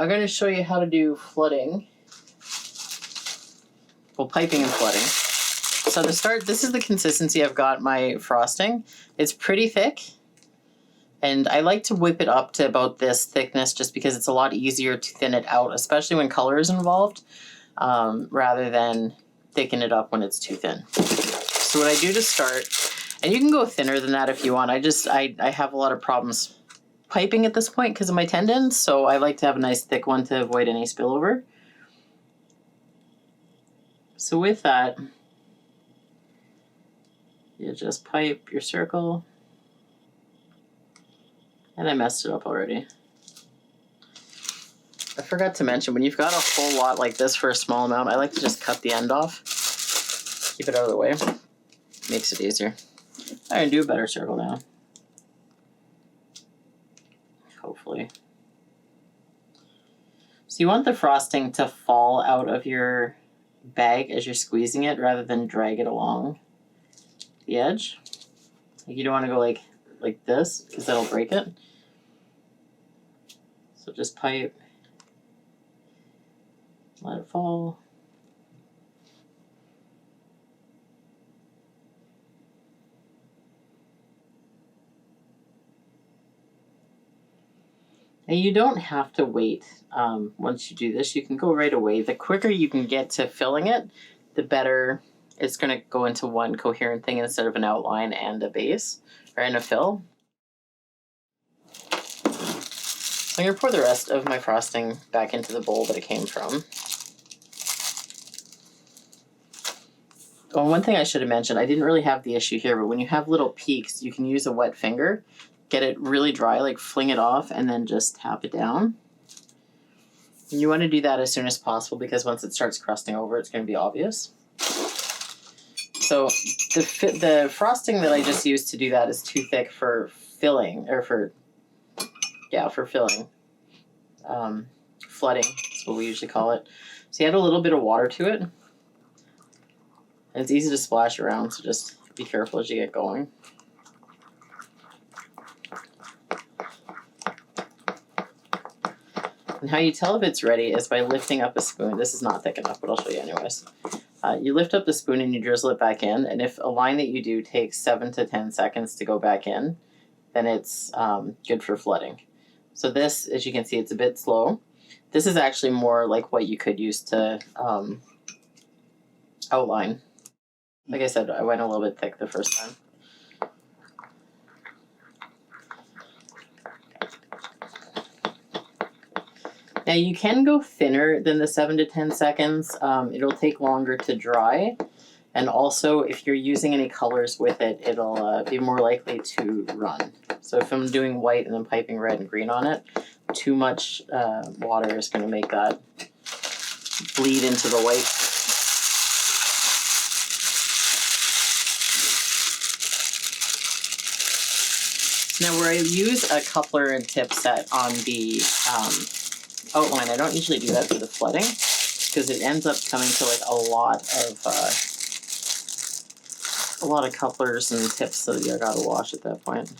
I'm going to show you how to do flooding. Well, piping and flooding. So to start, this is the consistency I've got my frosting. It's pretty thick. And I like to whip it up to about this thickness just because it's a lot easier to thin it out, especially when color is involved, rather than thicken it up when it's too thin. So what I do to start, and you can go thinner than that if you want. I have a lot of problems piping at this point because of my tendons, so I like to have a nice thick one to avoid any spillover. So with that, you just pipe your circle. And I messed it up already. I forgot to mention, when you've got a whole lot like this for a small amount, I like to just cut the end off. Keep it out of the way. Makes it easier. I can do a better circle now. Hopefully. So you want the frosting to fall out of your bag as you're squeezing it rather than drag it along the edge. Like you don't want to go like this because that'll break it. So just pipe, let it fall. And you don't have to wait. Once you do this, you can go right away. The quicker you can get to filling it, the better it's going to go into one coherent thing instead of an outline and a base, or in a fill. I'm going to pour the rest of my frosting back into the bowl that it came from. Oh, one thing I should have mentioned, I didn't really have the issue here, but when you have little peaks, you can use a wet finger, get it really dry, like fling it off, and then just tap it down. And you want to do that as soon as possible because once it starts crusting over, it's going to be obvious. So the frosting that I just used to do that is too thick for filling, or for filling. Flooding is what we usually call it. So you add a little bit of water to it. And it's easy to splash around, so just be careful as you get going. And how you tell if it's ready is by lifting up a spoon. This is not thick enough, but I'll show you anyways. You lift up the spoon and you drizzle it back in, and if a line that you do takes 7 to 10 seconds to go back in, then it's good for flooding. So this, as you can see, it's a bit slow. This is actually more like what you could use to outline. Like I said, I went a little bit thick the first time. Now you can go thinner than the 7 to 10 seconds. It'll take longer to dry. And also, if you're using any colors with it, it'll be more likely to run. So if I'm doing white and then piping red and green on it, too much water is going to make that bleed into the white. Now where I use a coupler and tip set on the outline, I don't usually do that for the flooding because it ends up coming to like a lot of couplers and tips that you gotta wash at that point.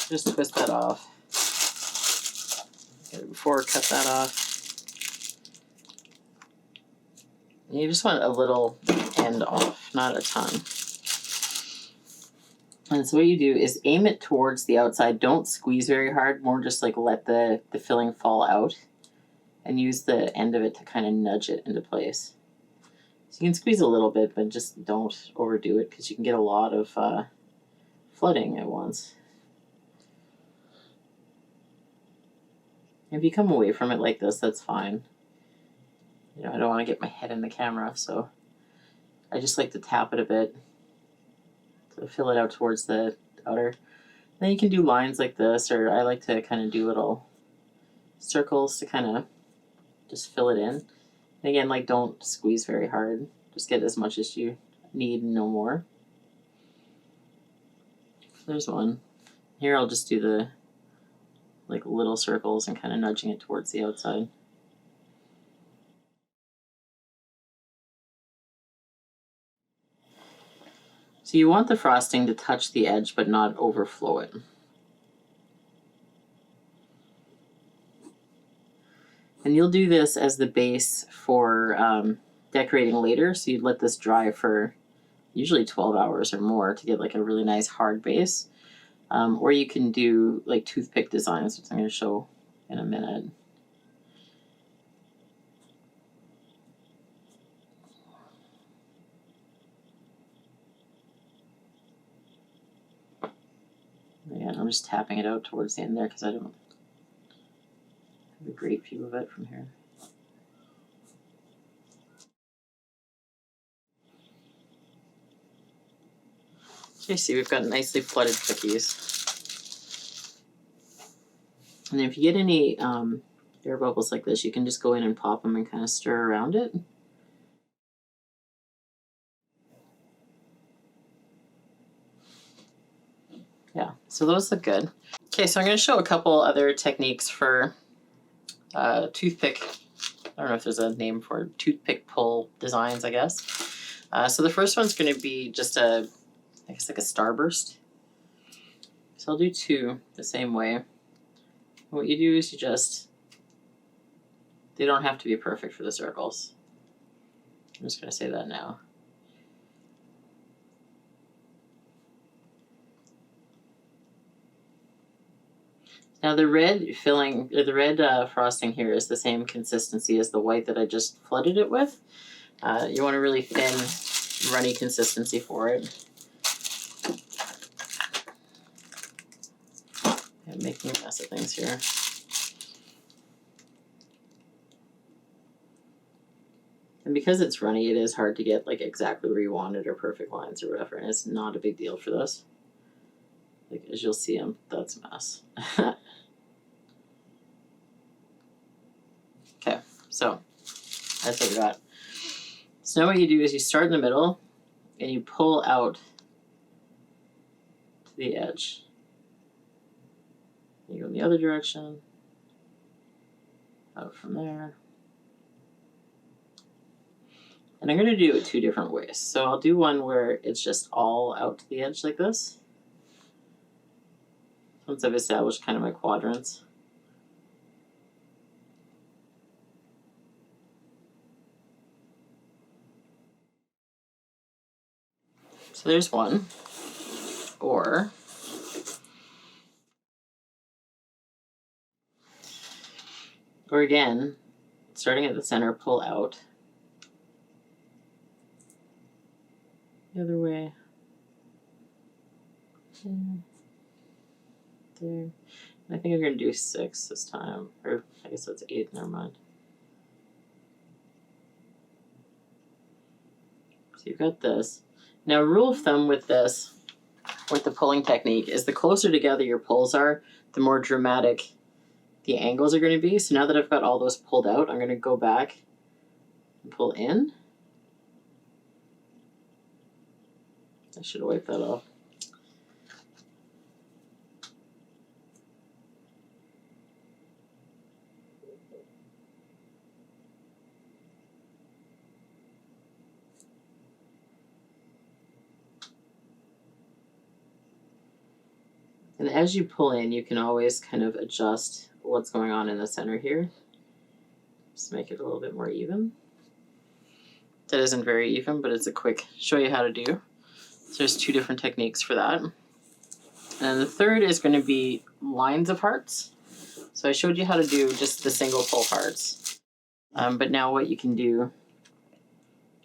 Just twist that off. Before, cut that off. You just want a little end off, not a ton. And so what you do is aim it towards the outside. Don't squeeze very hard, more just like let the filling fall out and use the end of it to kind of nudge it into place. So you can squeeze a little bit, but just don't overdo it because you can get a lot of flooding at once. If you come away from it like this, that's fine. You know, I don't want to get my head in the camera, so I just like to tap it a bit to fill it out towards the outer. Then you can do lines like this, or I like to kind of do little circles to kind of just fill it in. And again, like don't squeeze very hard. Just get as much as you need and no more. There's one. Here I'll just do the like little circles and kind of nudging it towards the outside. So you want the frosting to touch the edge but not overflow it. And you'll do this as the base for decorating later. So you'd let this dry for usually 12 hours or more to get like a really nice hard base. Or you can do like toothpick designs, which I'm going to show in a minute. Again, I'm just tapping it out towards the end there because I don't have a great view of it from here. Okay, see, we've got nicely flooded cookies. And if you get any air bubbles like this, you can just go in and pop them and kind of stir around it. Yeah, so those look good. Okay, so I'm going to show a couple other techniques for toothpick. I don't know if there's a name for it, toothpick pull designs, I guess. So the first one's going to be just I guess like a starburst. So I'll do two the same way. What you do is you just, they don't have to be perfect for the circles. I'm just going to say that now. Now the red filling, or the red frosting here is the same consistency as the white that I just flooded it with. You want a really thin, runny consistency for it. I'm making a mess of things here. And because it's runny, it is hard to get like exactly where you want it or perfect lines or whatever, and it's not a big deal for this. Like, as you'll see, that's a mess. Okay, so that's what we got. So now what you do is you start in the middle and you pull out to the edge. You go in the other direction, out from there. And I'm going to do it two different ways. So I'll do one where it's just all out to the edge like this. Once I've established kind of my quadrants. So there's one. Or again, starting at the center, pull out. The other way. There. I think I'm going to do 6 this time. Or I guess that's 8, never mind. So you've got this. Now, rule of thumb with this, with the pulling technique, is the closer together your pulls are, the more dramatic the angles are going to be. So now that I've got all those pulled out, I'm going to go back and pull in. I should have wiped that off. And as you pull in, you can always kind of adjust what's going on in the center here. Just make it a little bit more even. That isn't very even, but it's a quick show you how to do. So there's 2 different techniques for that. And the third is going to be lines of hearts. So I showed you how to do just the single pull hearts. But now what you can do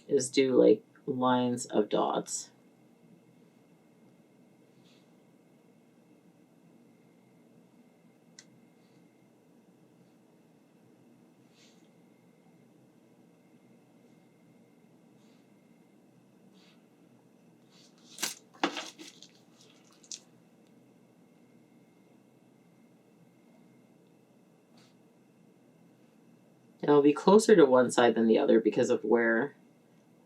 is do like lines of dots. And I'll be closer to one side than the other because of where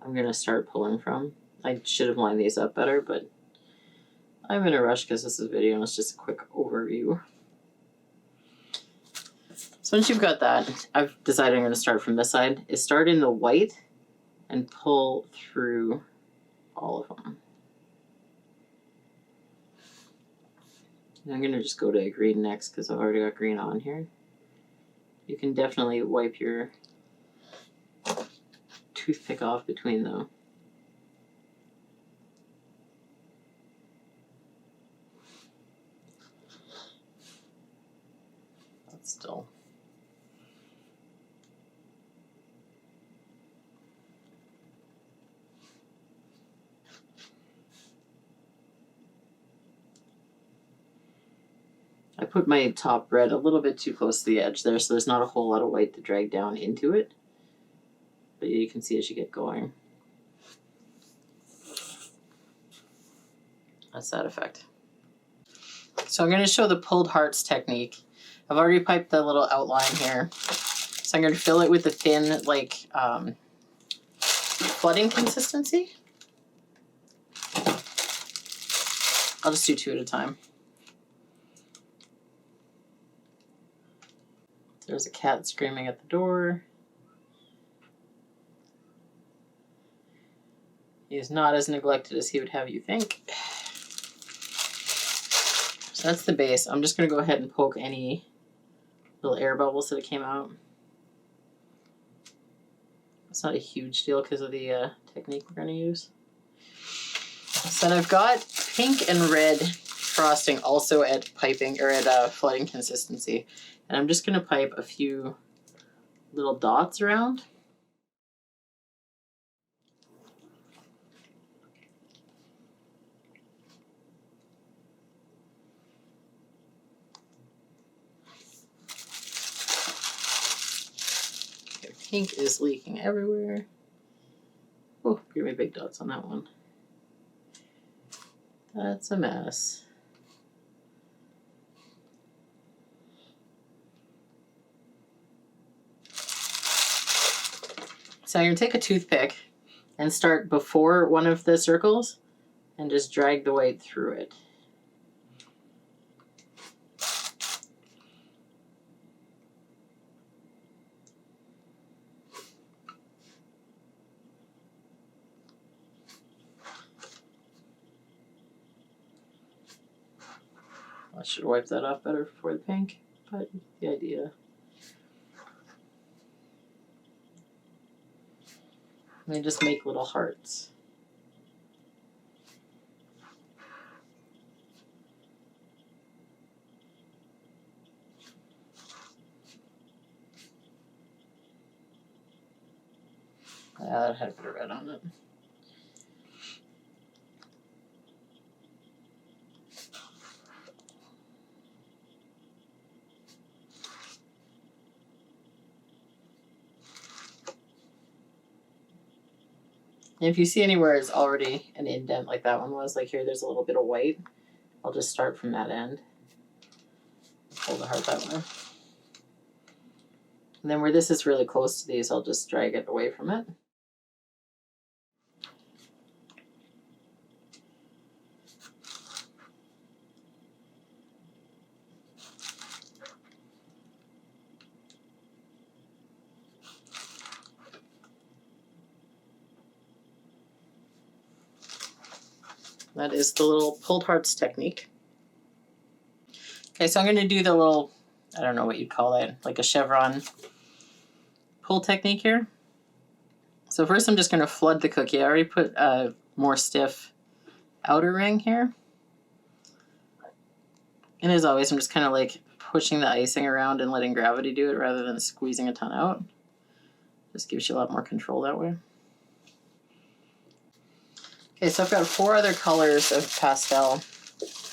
I'm going to start pulling from. I should have lined these up better, but I'm in a rush because this is a video and it's just a quick overview. So once you've got that, I've decided I'm going to start from this side. Is start in the white and pull through all of them. I'm going to just go to green next because I've already got green on here. You can definitely wipe your toothpick off between them. That's still. I put my top red a little bit too close to the edge there, so there's not a whole lot of white to drag down into it. But you can see as you get going. That's that effect. So I'm going to show the pulled hearts technique. I've already piped the little outline here. So I'm going to fill it with a thin, like, flooding consistency. I'll just do 2 at a time. There's a cat screaming at the door. He is not as neglected as he would have you think. So that's the base. I'm just going to go ahead and poke any little air bubbles that came out. It's not a huge deal because of the technique we're going to use. So then I've got pink and red frosting also at piping or at flooding consistency. And I'm just going to pipe a few little dots around. Okay, pink is leaking everywhere. Oh, give me big dots on that one. That's a mess. So I'm going to take a toothpick and start before one of the circles and just drag the white through it. I should wipe that off better before the pink, but the idea. And just make little hearts. That had a bit of red on it. And if you see anywhere it's already an indent like that one was, like here there's a little bit of white, I'll just start from that end. Pull the heart that way. And then where this is really close to these, I'll just drag it away from it. That is the little pulled hearts technique. Okay, so I'm going to do the little, I don't know what you'd call that, like a chevron pull technique here. So first I'm just going to flood the cookie. I already put a more stiff outer ring here. And as always, I'm just kind of like pushing the icing around and letting gravity do it rather than squeezing a ton out. Just gives you a lot more control that way. Okay, so I've got 4 other colors of pastel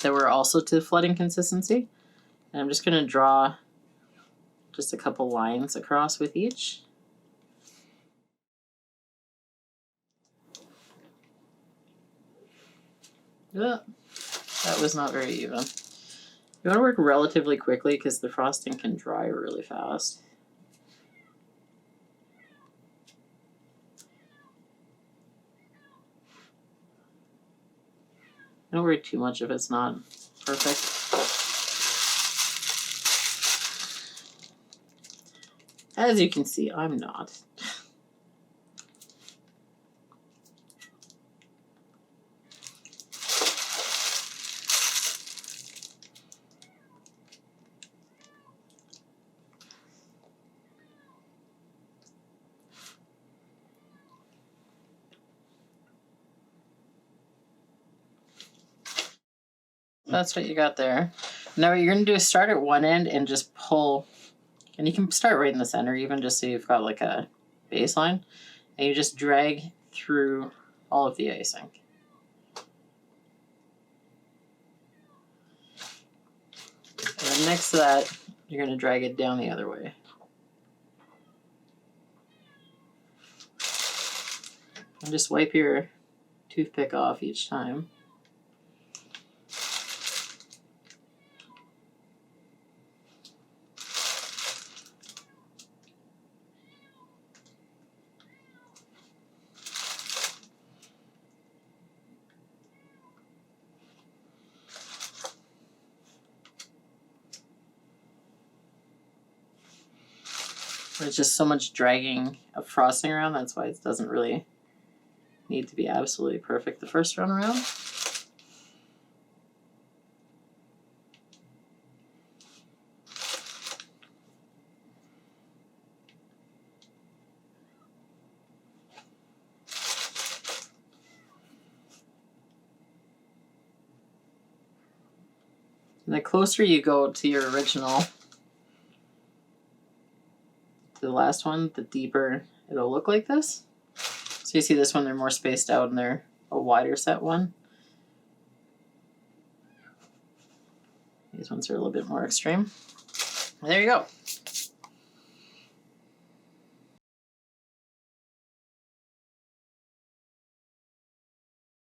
that were also to flooding consistency. And I'm just going to draw just a couple lines across with each. That was not very even. You want to work relatively quickly because the frosting can dry really fast. Don't worry too much if it's not perfect. As you can see, I'm not. that's what you got there. Now what you're gonna do is start at one end and just pull, and you can start right in the center even, just so you've got like a baseline, and you just drag through all of the icing. And then next to that, you're gonna drag it down the other way. And just wipe your toothpick off each time. There's just so much dragging of frosting around, that's why it doesn't really need to be absolutely perfect the first run around. And the closer you go to your original, to the last one, the deeper it'll look like this. So you see this one, they're more spaced out and they're a wider set one. These ones are a little bit more extreme. And there you go.